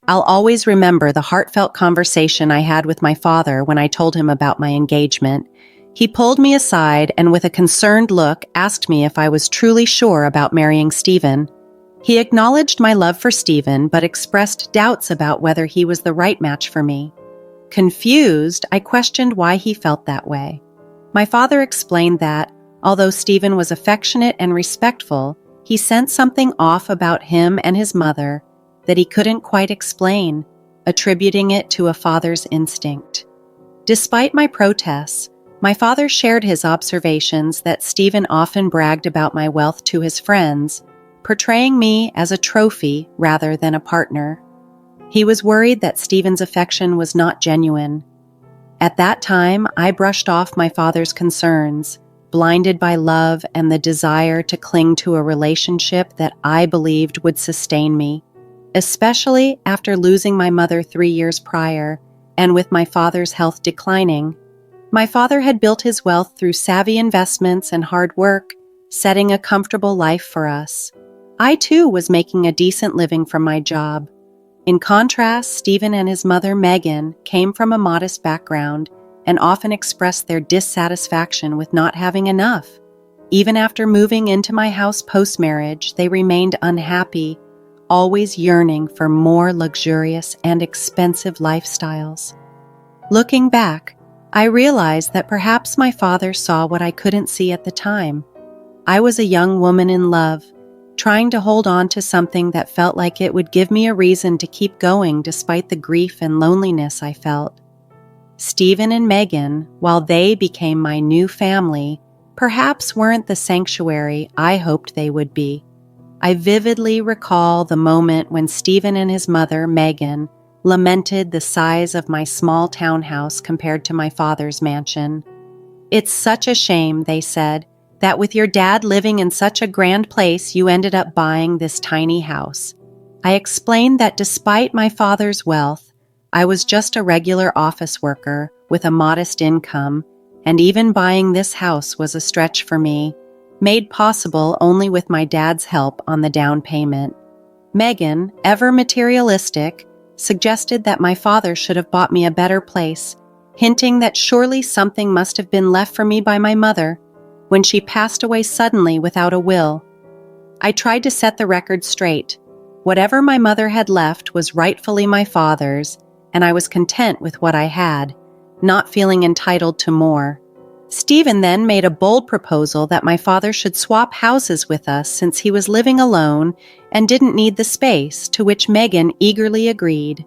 I'll always remember the heartfelt conversation I had with my father when I told him about my engagement. He pulled me aside and with a concerned look asked me if I was truly sure about marrying Stephen. He acknowledged my love for Stephen, but expressed doubts about whether he was the right match for me. Confused, I questioned why he felt that way. My father explained that, although Stephen was affectionate and respectful, he sensed something off about him and his mother that he couldn't quite explain, attributing it to a father's instinct. Despite my protests, my father shared his observations that Stephen often bragged about my wealth to his friends, portraying me as a trophy rather than a partner. He was worried that Stephen's affection was not genuine. At that time, I brushed off my father's concerns, blinded by love and the desire to cling to a relationship that I believed would sustain me, especially after losing my mother 3 years prior and with my father's health declining. My father had built his wealth through savvy investments and hard work, setting a comfortable life for us. I too was making a decent living from my job. In contrast, Stephen and his mother, Megan, came from a modest background and often expressed their dissatisfaction with not having enough. Even after moving into my house post-marriage, they remained unhappy, always yearning for more luxurious and expensive lifestyles. Looking back, I realized that perhaps my father saw what I couldn't see at the time. I was a young woman in love, trying to hold on to something that felt like it would give me a reason to keep going despite the grief and loneliness I felt. Stephen and Megan, while they became my new family, perhaps weren't the sanctuary I hoped they would be. I vividly recall the moment when Stephen and his mother, Megan, lamented the size of my small townhouse compared to my father's mansion. "It's such a shame," they said, "that with your dad living in such a grand place, you ended up buying this tiny house." I explained that despite my father's wealth, I was just a regular office worker with a modest income, and even buying this house was a stretch for me, made possible only with my dad's help on the down payment. Megan, ever materialistic, suggested that my father should have bought me a better place, hinting that surely something must have been left for me by my mother when she passed away suddenly without a will. I tried to set the record straight. Whatever my mother had left was rightfully my father's, and I was content with what I had, not feeling entitled to more. Stephen then made a bold proposal that my father should swap houses with us since he was living alone and didn't need the space, to which Megan eagerly agreed.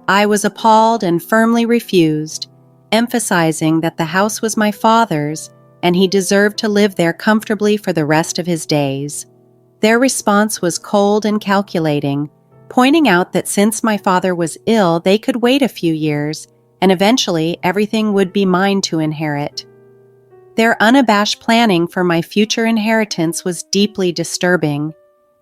I was appalled and firmly refused, emphasizing that the house was my father's and he deserved to live there comfortably for the rest of his days. Their response was cold and calculating, pointing out that since my father was ill, they could wait a few years, and eventually everything would be mine to inherit. Their unabashed planning for my future inheritance was deeply disturbing.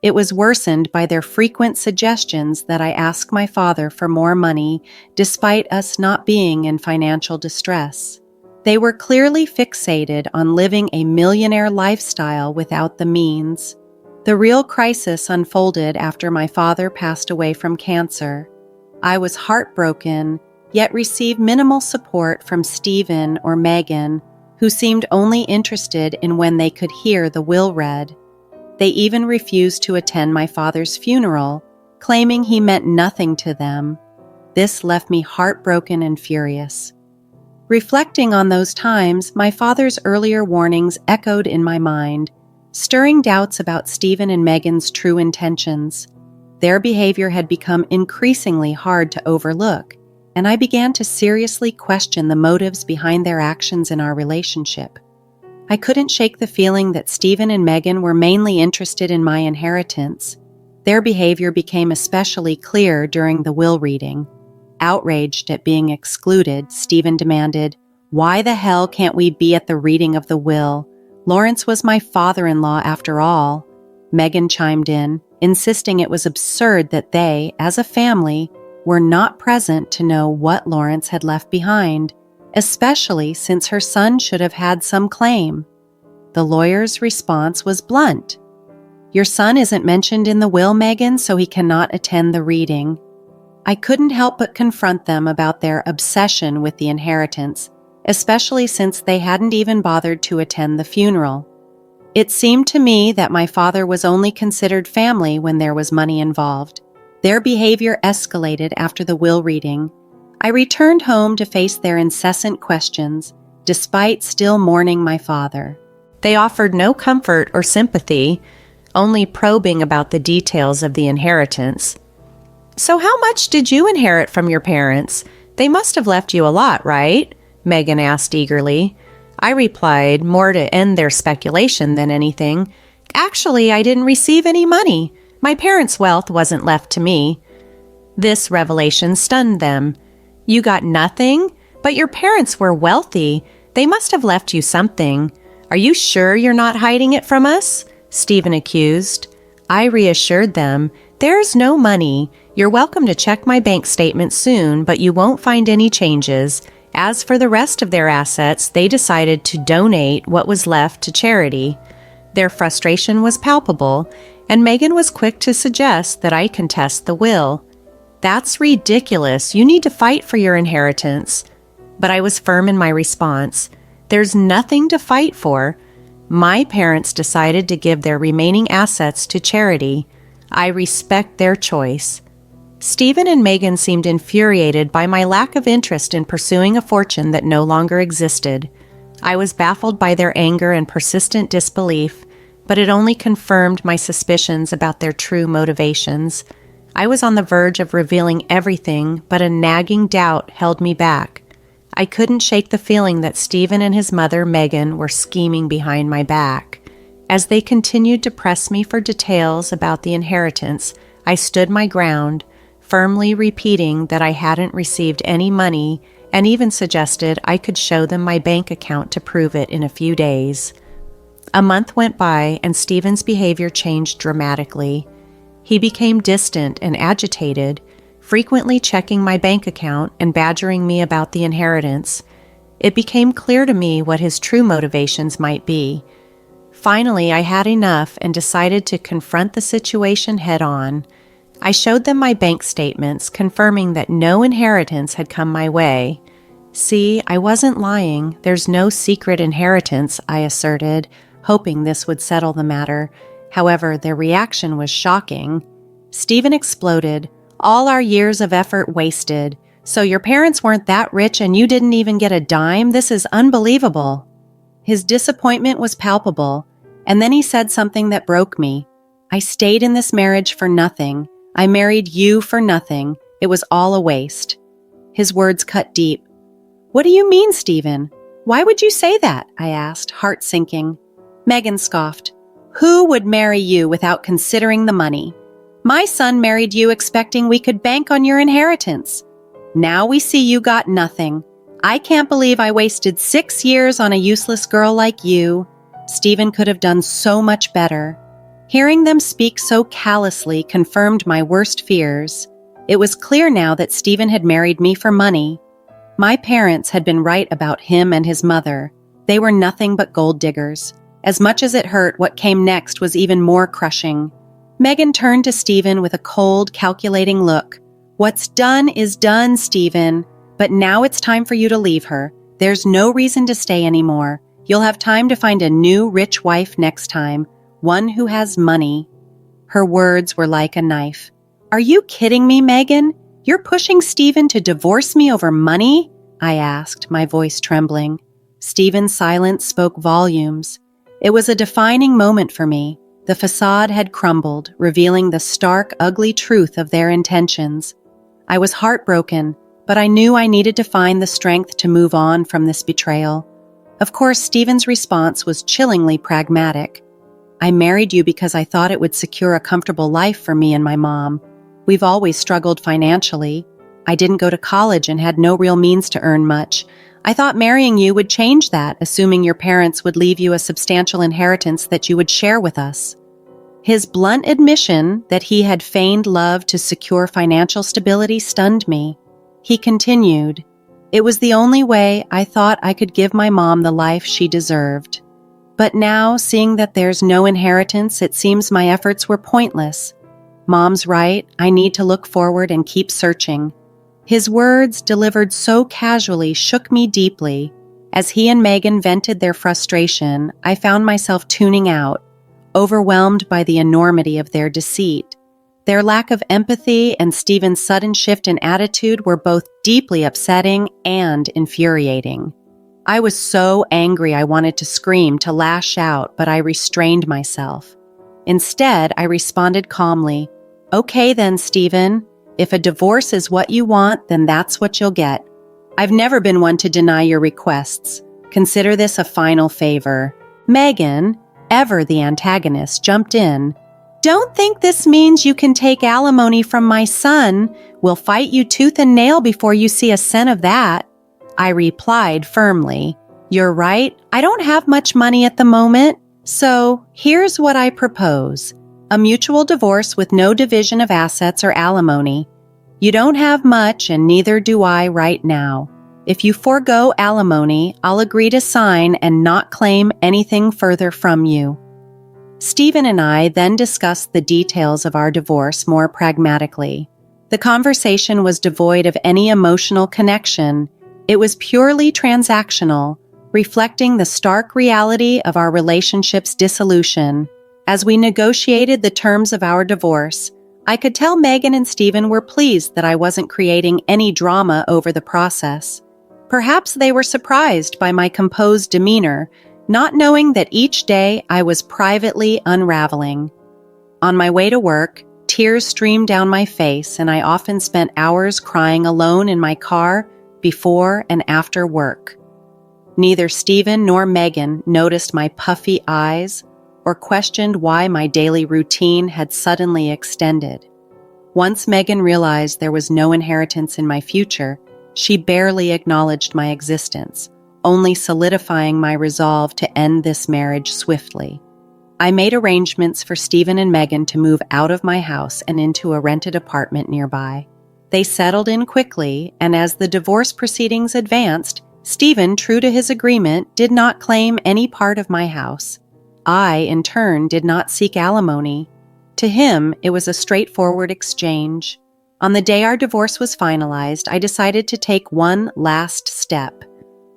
It was worsened by their frequent suggestions that I ask my father for more money, despite us not being in financial distress. They were clearly fixated on living a millionaire lifestyle without the means. The real crisis unfolded after my father passed away from cancer. I was heartbroken, yet received minimal support from Stephen or Megan, who seemed only interested in when they could hear the will read. They even refused to attend my father's funeral, claiming he meant nothing to them. This left me heartbroken and furious. Reflecting on those times, my father's earlier warnings echoed in my mind, stirring doubts about Stephen and Megan's true intentions. Their behavior had become increasingly hard to overlook, and I began to seriously question the motives behind their actions in our relationship. I couldn't shake the feeling that Stephen and Megan were mainly interested in my inheritance. Their behavior became especially clear during the will reading. Outraged at being excluded, Stephen demanded, "Why the hell can't we be at the reading of the will? Lawrence was my father-in-law after all." Megan chimed in, insisting it was absurd that they, as a family, were not present to know what Lawrence had left behind, especially since her son should have had some claim. The lawyer's response was blunt. "Your son isn't mentioned in the will, Megan, so he cannot attend the reading." I couldn't help but confront them about their obsession with the inheritance, especially since they hadn't even bothered to attend the funeral. It seemed to me that my father was only considered family when there was money involved. Their behavior escalated after the will reading. I returned home to face their incessant questions, despite still mourning my father. They offered no comfort or sympathy, only probing about the details of the inheritance. "So how much did you inherit from your parents? They must have left you a lot, right?" Megan asked eagerly. I replied, more to end their speculation than anything, "Actually, I didn't receive any money. My parents' wealth wasn't left to me." This revelation stunned them. "You got nothing? But your parents were wealthy. They must have left you something. Are you sure you're not hiding it from us?" Stephen accused. I reassured them, "There's no money. You're welcome to check my bank statement soon, but you won't find any changes. As for the rest of their assets, they decided to donate what was left to charity." Their frustration was palpable, and Megan was quick to suggest that I contest the will. "That's ridiculous. You need to fight for your inheritance." But I was firm in my response. "There's nothing to fight for. My parents decided to give their remaining assets to charity. I respect their choice." Stephen and Megan seemed infuriated by my lack of interest in pursuing a fortune that no longer existed. I was baffled by their anger and persistent disbelief, but it only confirmed my suspicions about their true motivations. I was on the verge of revealing everything, but a nagging doubt held me back. I couldn't shake the feeling that Stephen and his mother, Megan, were scheming behind my back. As they continued to press me for details about the inheritance, I stood my ground, firmly repeating that I hadn't received any money, and even suggested I could show them my bank account to prove it in a few days. A month went by, and Stephen's behavior changed dramatically. He became distant and agitated, frequently checking my bank account and badgering me about the inheritance. It became clear to me what his true motivations might be. Finally, I had enough and decided to confront the situation head-on. I showed them my bank statements, confirming that no inheritance had come my way. "See, I wasn't lying. There's no secret inheritance," I asserted, hoping this would settle the matter. However, their reaction was shocking. Stephen exploded. "All our years of effort wasted. So your parents weren't that rich and you didn't even get a dime? This is unbelievable." His disappointment was palpable, and then he said something that broke me. "I stayed in this marriage for nothing. I married you for nothing. It was all a waste." His words cut deep. "What do you mean, Stephen? Why would you say that?" I asked, heart sinking. Megan scoffed. "Who would marry you without considering the money? My son married you expecting we could bank on your inheritance. Now we see you got nothing. I can't believe I wasted 6 years on a useless girl like you. Stephen could have done so much better." Hearing them speak so callously confirmed my worst fears. It was clear now that Stephen had married me for money. My parents had been right about him and his mother. They were nothing but gold diggers. As much as it hurt, what came next was even more crushing. Megan turned to Stephen with a cold, calculating look. "What's done is done, Stephen. But now it's time for you to leave her. There's no reason to stay anymore. You'll have time to find a new, rich wife next time. One who has money." Her words were like a knife. "Are you kidding me, Megan? You're pushing Stephen to divorce me over money?" I asked, my voice trembling. Stephen's silence spoke volumes. It was a defining moment for me. The facade had crumbled, revealing the stark, ugly truth of their intentions. I was heartbroken, but I knew I needed to find the strength to move on from this betrayal. Of course, Stephen's response was chillingly pragmatic. "I married you because I thought it would secure a comfortable life for me and my mom. We've always struggled financially. I didn't go to college and had no real means to earn much. I thought marrying you would change that, assuming your parents would leave you a substantial inheritance that you would share with us." His blunt admission that he had feigned love to secure financial stability stunned me. He continued, "It was the only way I thought I could give my mom the life she deserved. But now, seeing that there's no inheritance, it seems my efforts were pointless. Mom's right, I need to look forward and keep searching. His words, delivered so casually, shook me deeply. As he and Megan vented their frustration, I found myself tuning out, overwhelmed by the enormity of their deceit. Their lack of empathy and Stephen's sudden shift in attitude were both deeply upsetting and infuriating. I was so angry I wanted to scream, to lash out, but I restrained myself. Instead, I responded calmly, "Okay then, Stephen. If a divorce is what you want, then that's what you'll get. I've never been one to deny your requests. Consider this a final favor." Megan, ever the antagonist, jumped in. "Don't think this means you can take alimony from my son. We'll fight you tooth and nail before you see a cent of that." I replied firmly, "You're right, I don't have much money at the moment, so here's what I propose. A mutual divorce with no division of assets or alimony. You don't have much and neither do I right now. If you forego alimony, I'll agree to sign and not claim anything further from you." Stephen and I then discussed the details of our divorce more pragmatically. The conversation was devoid of any emotional connection. It was purely transactional, reflecting the stark reality of our relationship's dissolution. As we negotiated the terms of our divorce, I could tell Megan and Stephen were pleased that I wasn't creating any drama over the process. Perhaps they were surprised by my composed demeanor, not knowing that each day I was privately unraveling. On my way to work, tears streamed down my face, and I often spent hours crying alone in my car before and after work. Neither Stephen nor Megan noticed my puffy eyes or questioned why my daily routine had suddenly extended. Once Megan realized there was no inheritance in my future, she barely acknowledged my existence, only solidifying my resolve to end this marriage swiftly. I made arrangements for Stephen and Megan to move out of my house and into a rented apartment nearby. They settled in quickly, and as the divorce proceedings advanced, Stephen, true to his agreement, did not claim any part of my house. I, in turn, did not seek alimony. To him, it was a straightforward exchange. On the day our divorce was finalized, I decided to take one last step.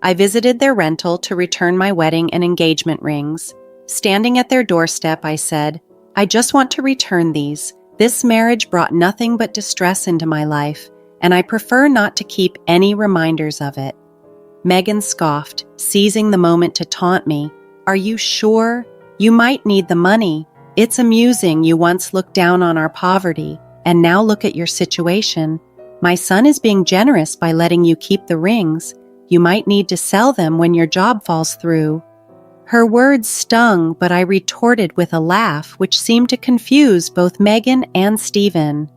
I visited their rental to return my wedding and engagement rings. Standing at their doorstep, I said, "I just want to return these. This marriage brought nothing but distress into my life, and I prefer not to keep any reminders of it." Megan scoffed, seizing the moment to taunt me. "Are you sure? You might need the money. It's amusing you once looked down on our poverty, and now look at your situation. My son is being generous by letting you keep the rings. You might need to sell them when your job falls through." Her words stung, but I retorted with a laugh which seemed to confuse both Megan and Stephen.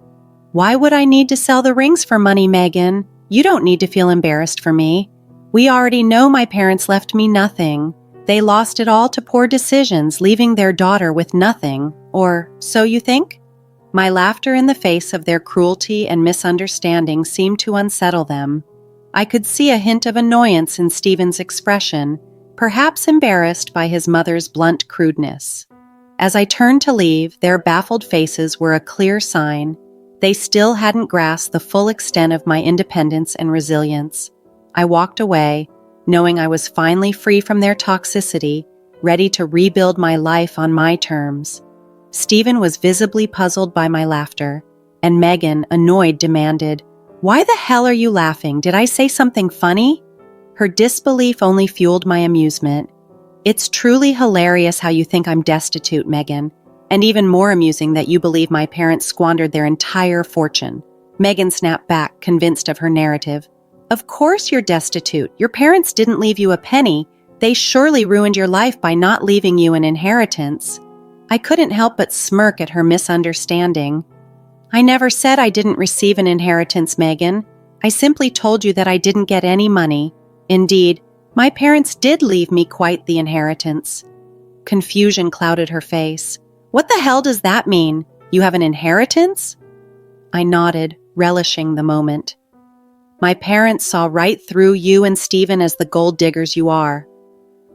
"Why would I need to sell the rings for money, Megan? You don't need to feel embarrassed for me. We already know my parents left me nothing. They lost it all to poor decisions, leaving their daughter with nothing. Or so you think?" My laughter in the face of their cruelty and misunderstanding seemed to unsettle them. I could see a hint of annoyance in Stephen's expression, perhaps embarrassed by his mother's blunt crudeness. As I turned to leave, their baffled faces were a clear sign. They still hadn't grasped the full extent of my independence and resilience. I walked away, knowing I was finally free from their toxicity, ready to rebuild my life on my terms. Stephen was visibly puzzled by my laughter, and Megan, annoyed, demanded, "Why the hell are you laughing? Did I say something funny?" Her disbelief only fueled my amusement. "It's truly hilarious how you think I'm destitute, Megan, and even more amusing that you believe my parents squandered their entire fortune." Megan snapped back, convinced of her narrative. "Of course you're destitute. Your parents didn't leave you a penny. They surely ruined your life by not leaving you an inheritance." I couldn't help but smirk at her misunderstanding. "I never said I didn't receive an inheritance, Megan. I simply told you that I didn't get any money. Indeed, my parents did leave me quite the inheritance." Confusion clouded her face. "What the hell does that mean? You have an inheritance?" I nodded, relishing the moment. "My parents saw right through you and Stephen as the gold diggers you are.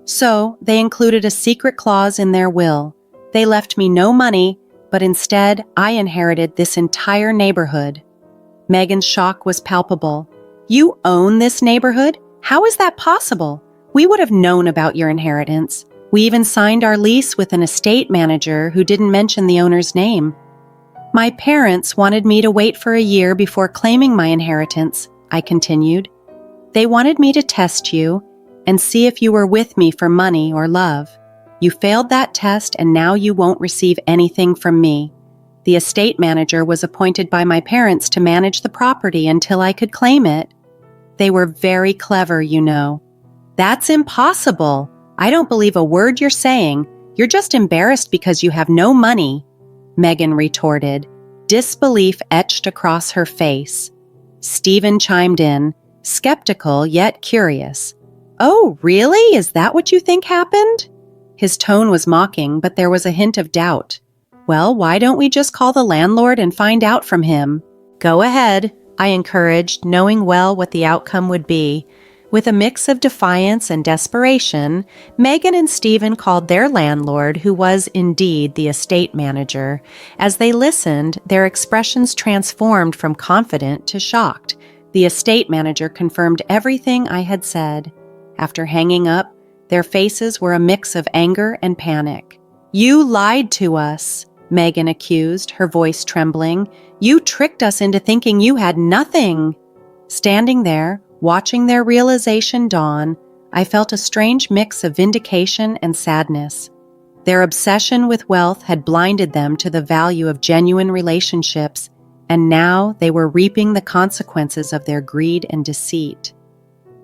So, they included a secret clause in their will. They left me no money, but instead I inherited this entire neighborhood. Megan's shock was palpable. You own this neighborhood? How is that possible? We would have known about your inheritance. We even signed our lease with an estate manager who didn't mention the owner's name. My parents wanted me to wait for a year before claiming my inheritance, I continued. They wanted me to test you and see if you were with me for money or love. You failed that test and now you won't receive anything from me. The estate manager was appointed by my parents to manage the property until I could claim it. They were very clever, you know. That's impossible. I don't believe a word you're saying. You're just embarrassed because you have no money, Megan retorted, disbelief etched across her face. Stephen chimed in, skeptical yet curious. Oh, really? Is that what you think happened? His tone was mocking, but there was a hint of doubt. Well, why don't we just call the landlord and find out from him? Go ahead, I encouraged, knowing well what the outcome would be. With a mix of defiance and desperation, Megan and Stephen called their landlord, who was indeed the estate manager. As they listened, their expressions transformed from confident to shocked. The estate manager confirmed everything I had said. After hanging up, their faces were a mix of anger and panic. You lied to us, Megan accused, her voice trembling. You tricked us into thinking you had nothing. Standing there, watching their realization dawn, I felt a strange mix of vindication and sadness. Their obsession with wealth had blinded them to the value of genuine relationships, and now they were reaping the consequences of their greed and deceit.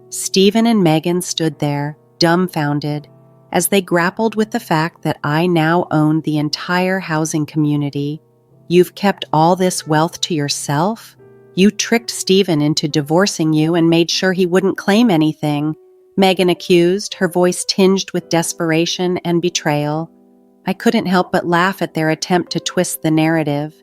Stephen and Megan stood there, dumbfounded, as they grappled with the fact that I now owned the entire housing community. You've kept all this wealth to yourself? You tricked Stephen into divorcing you and made sure he wouldn't claim anything, Megan accused, her voice tinged with desperation and betrayal. I couldn't help but laugh at their attempt to twist the narrative.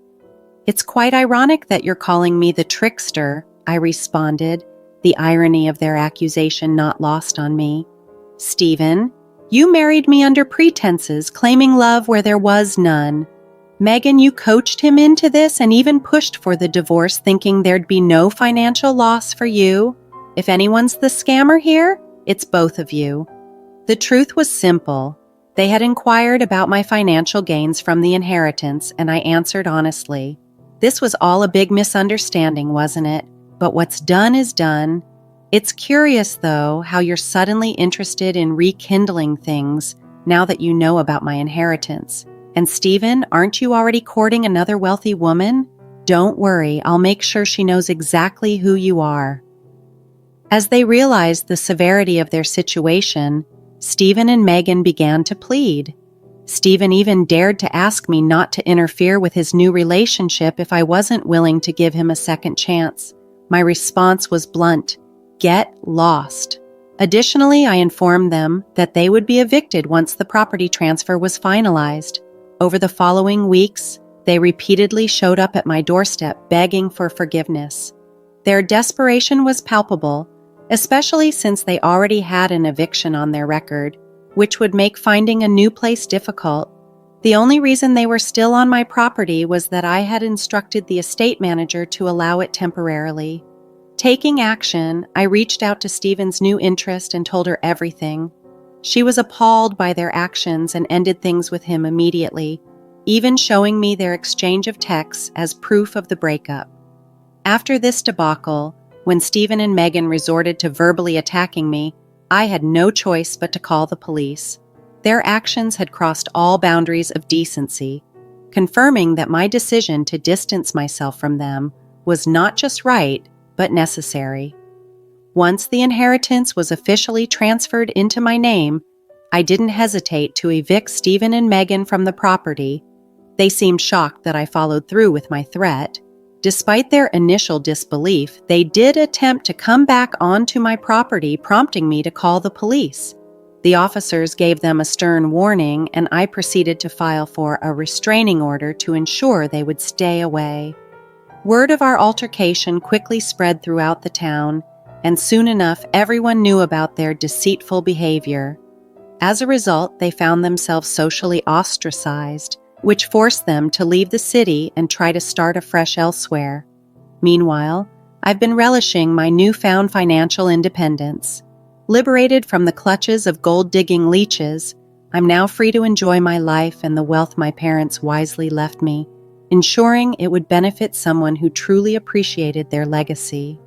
It's quite ironic that you're calling me the trickster, I responded, the irony of their accusation not lost on me. Stephen, you married me under pretenses, claiming love where there was none. Megan, you coached him into this and even pushed for the divorce, thinking there'd be no financial loss for you. If anyone's the scammer here, it's both of you. The truth was simple. They had inquired about my financial gains from the inheritance, and I answered honestly. This was all a big misunderstanding, wasn't it? But what's done is done. It's curious, though, how you're suddenly interested in rekindling things now that you know about my inheritance. And Stephen, aren't you already courting another wealthy woman? Don't worry, I'll make sure she knows exactly who you are. As they realized the severity of their situation, Stephen and Megan began to plead. Stephen even dared to ask me not to interfere with his new relationship if I wasn't willing to give him a second chance. My response was blunt. Get lost. Additionally, I informed them that they would be evicted once the property transfer was finalized. Over the following weeks, they repeatedly showed up at my doorstep begging for forgiveness. Their desperation was palpable, especially since they already had an eviction on their record, which would make finding a new place difficult. The only reason they were still on my property was that I had instructed the estate manager to allow it temporarily. Taking action, I reached out to Stephen's new interest and told her everything. She was appalled by their actions and ended things with him immediately, even showing me their exchange of texts as proof of the breakup. After this debacle, when Stephen and Megan resorted to verbally attacking me, I had no choice but to call the police. Their actions had crossed all boundaries of decency, confirming that my decision to distance myself from them was not just right, but necessary. Once the inheritance was officially transferred into my name, I didn't hesitate to evict Stephen and Megan from the property. They seemed shocked that I followed through with my threat. Despite their initial disbelief, they did attempt to come back onto my property, prompting me to call the police. The officers gave them a stern warning, and I proceeded to file for a restraining order to ensure they would stay away. Word of our altercation quickly spread throughout the town, and soon enough everyone knew about their deceitful behavior. As a result, they found themselves socially ostracized, which forced them to leave the city and try to start afresh elsewhere. Meanwhile, I've been relishing my newfound financial independence. Liberated from the clutches of gold-digging leeches, I'm now free to enjoy my life and the wealth my parents wisely left me, ensuring it would benefit someone who truly appreciated their legacy.